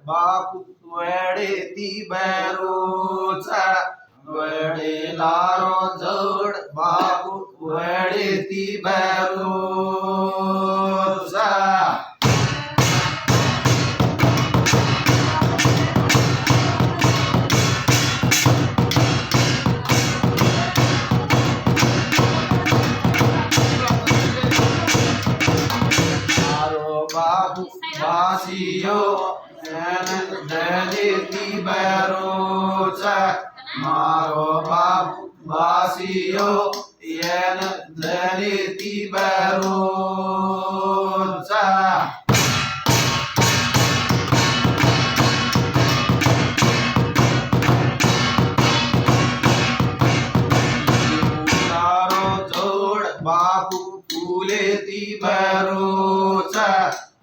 बापू वडे ती बैरोचा वडेलारो जोड बापू वडे ती बैरोचा बाबू बासियो दलिती बैरोचा मारो बाबू बासियो येन दलिती बैरोचा जोड बापू फुले ती बैरोचा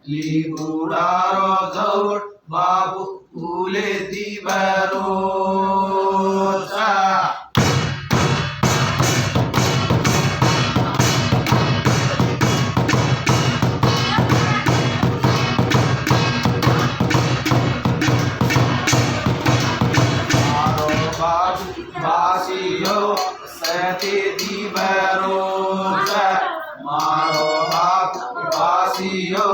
लिबुडारो जोड बाबू फुले ती बैरोचा मारो बाबू बासियो सती ती बैरोचा मारो बाबू बासियो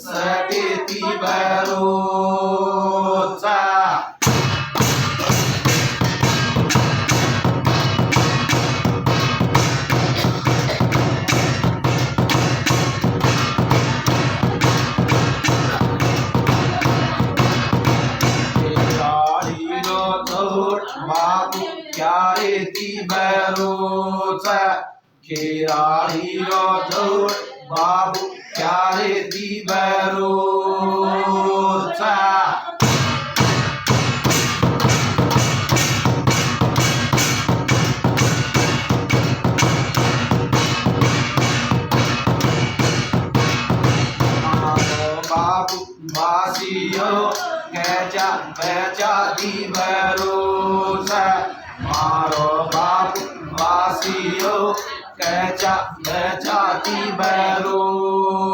सती ती बैरोचा खेळाडीरो जोड बाबू क्यारे ती बैरोचा खेळाडीरो जोड बाबू क्यारे ती बैरोचा बाबू बासियो कैचा कैचा दी बैरोचा मारो बाबू बासियो कैचा कैचा दी बैरोचा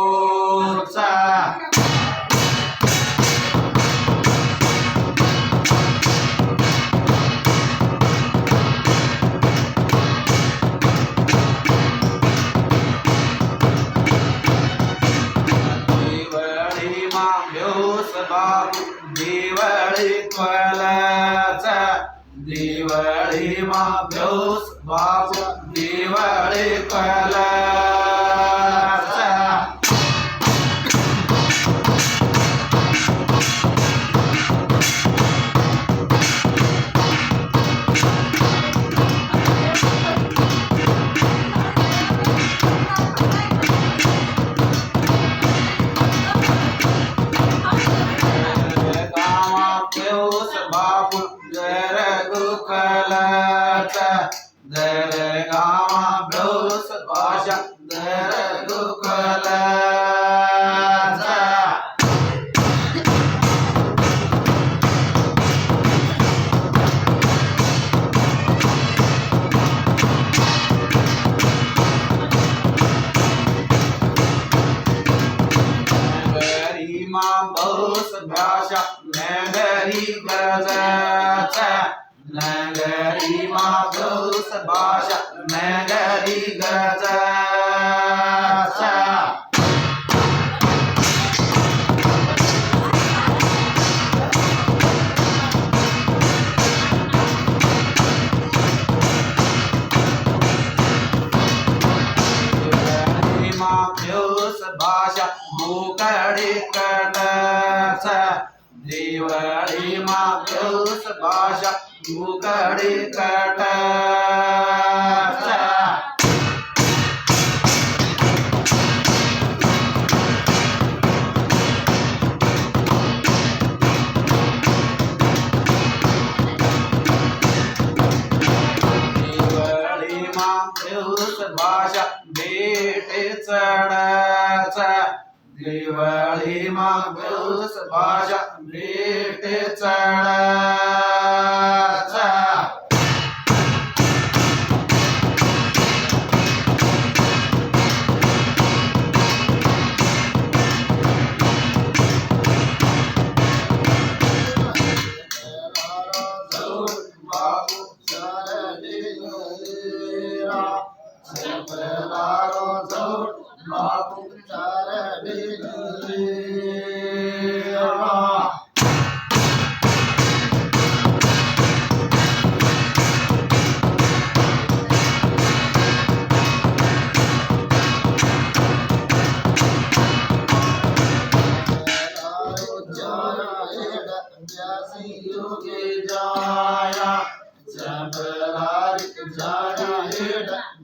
बाबू दिवाळी क्वलाचा दिवाळी माभ्योस बाबू दिवाळी क्वलाचा बापू जर गुकलाचा जर गावा ब्रोस भाषा जर गुकलाचा गरिमा बोस भाषा नगरी गजाचा नगरी माधोस भाषा नगरी गजाचा माभ्योस भाषा मोकळी कडचा दिवाळी माभ्योस भाषा मोकळी कडचा दिवाळी माभ्योस भाषा भेट चढाचा दिवाळी माभ्योस भाषा भेट चढाचा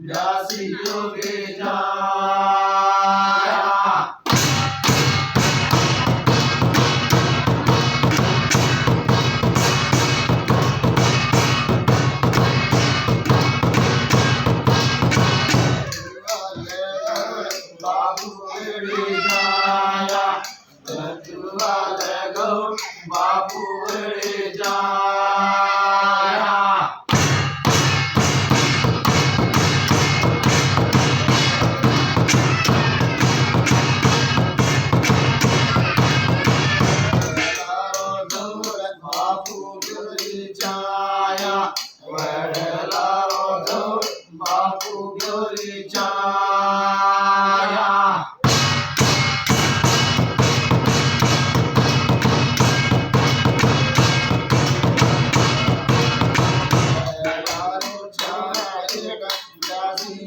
व्यासी योगे जाया बाबू वेड़े जाया बजुवाले गौ बाबू वेड़े जाया बाबू वेड़े जाया वडलारो गौ बाबू वेड़े जाया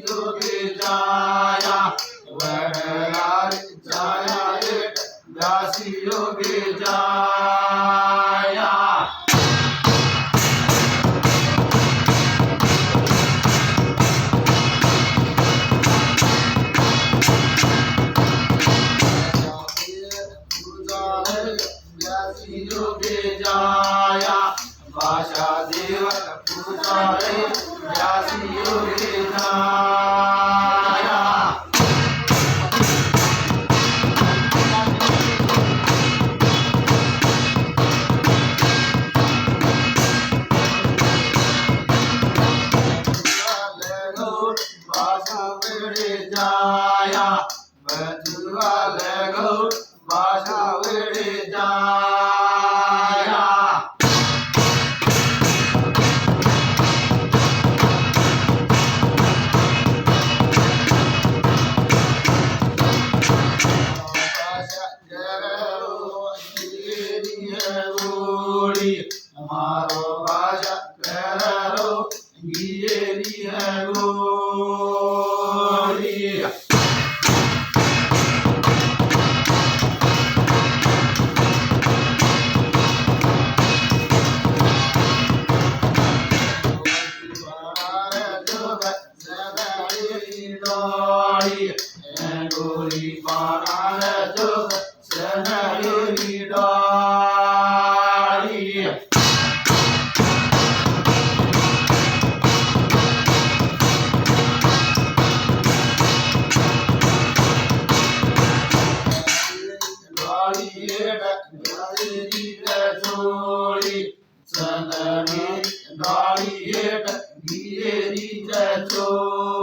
योगे जाया वडलार जाया व्यासी योगे जाया व्यासी योगे जाया भाषा देव पूजा व्यासी योगे जाया भाषा वेड़े जाया बजुवाले गौ भाषा वेड़े जाया मारो भाषा करो गिरी है गोरी गोरी पाना जो सनरी डाली चोरी सनरी डाली गिरी चोरी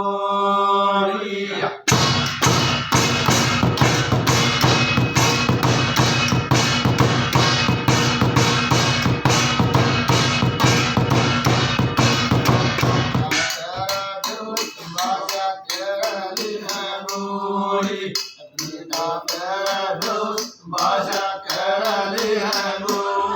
भाषा करले हैं गोरी गोरी भाषा करले हैं गोरी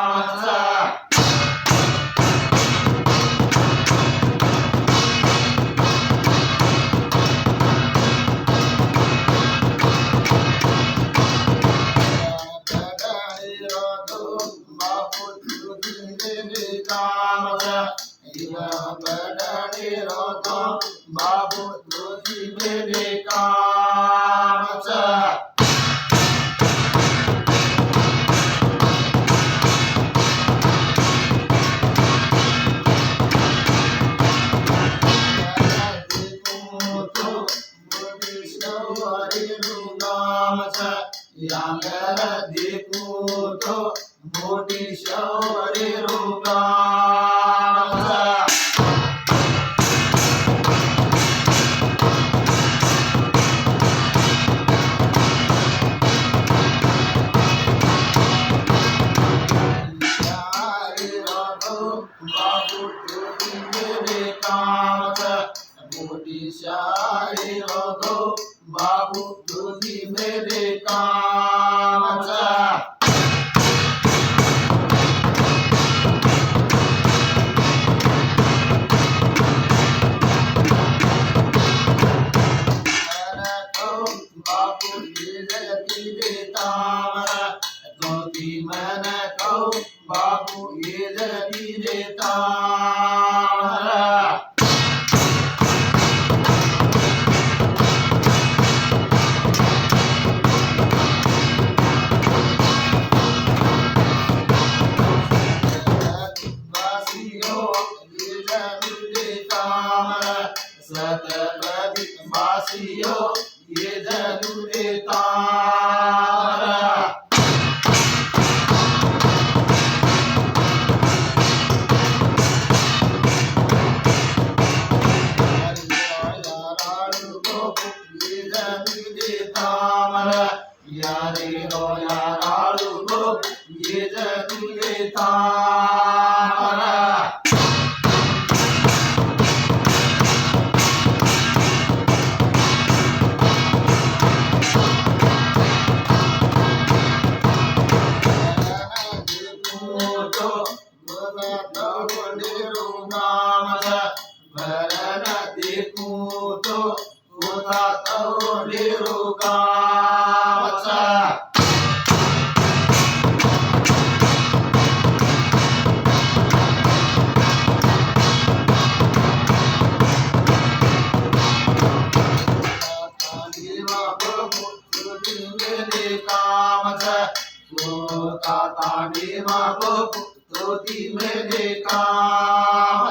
भाषा बाबू यांगर देखूं तो मोटी शौर्य रुकाम बाबू मेरे काम मोटी शाही रघो बाबू दूधी मेरे काम बाबू ये तामर दूधी मैंने कहो बाबू ये तामर सतपदी बासियो ये जरूरे तारा ये जरूरे तारा यारे रो यारालू को ये जरूरे तारा भरन देखूं तो होता तो निरुकाम मेरे काम ताड़ी बाबू तोती मेरे काम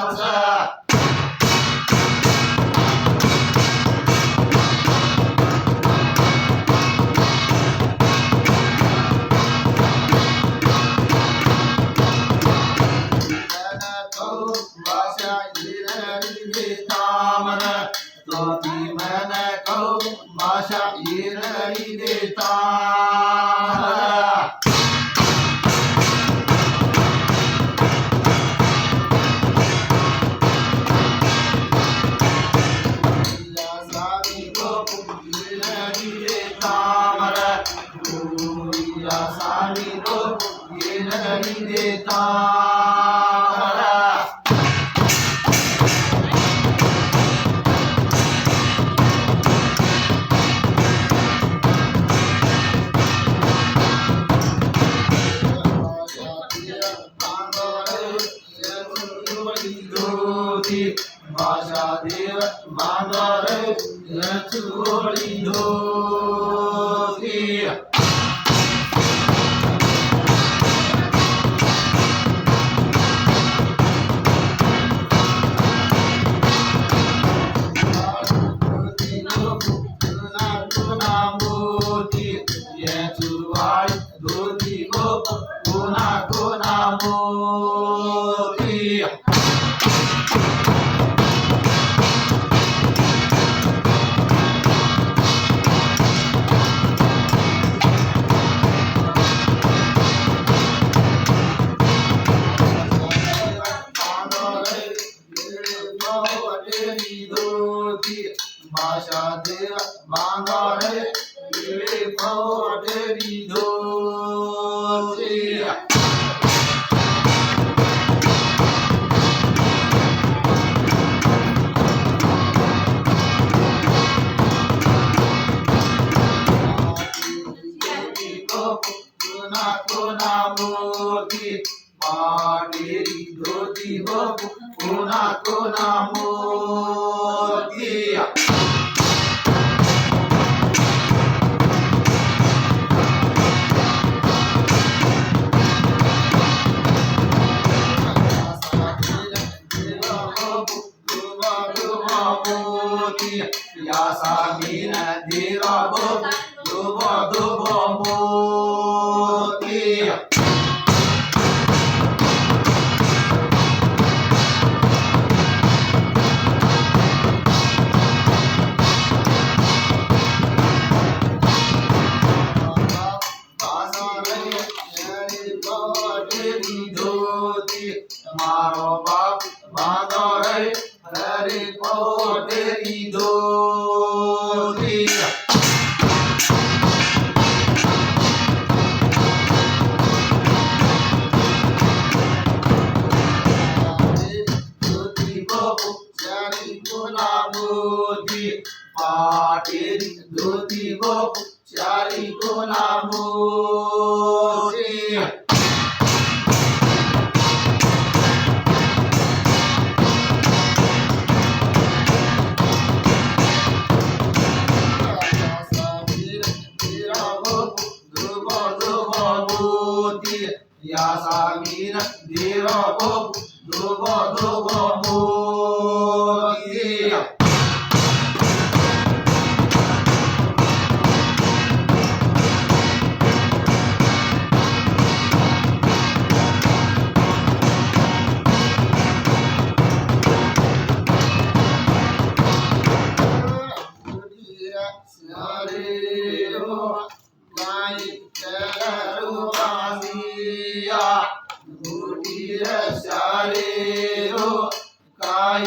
भाषा ये तामर तोती मैंने कहो भाषा ये देता सानी को ये नहीं देता भाषा देव बांदर छोड़ी दो धोती को कोना कोना मोती भाषा देव बांगड़े रे पौडरी धोती कोना कोना मोती पाडेरी धोती हो कोना कोना मोती या सामीन धीरा મારો બાપ બાંધો રે હરે કોટેરી દોરી પાટેરી ધોતી ગોપ ચારી કોના મોતી Yasamin Deva Bob Dubo Dubo Modi Kai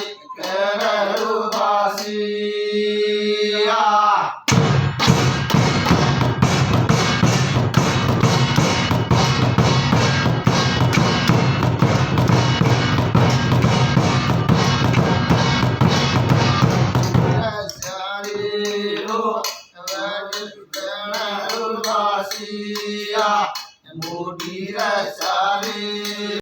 keraru basiya Mudira sari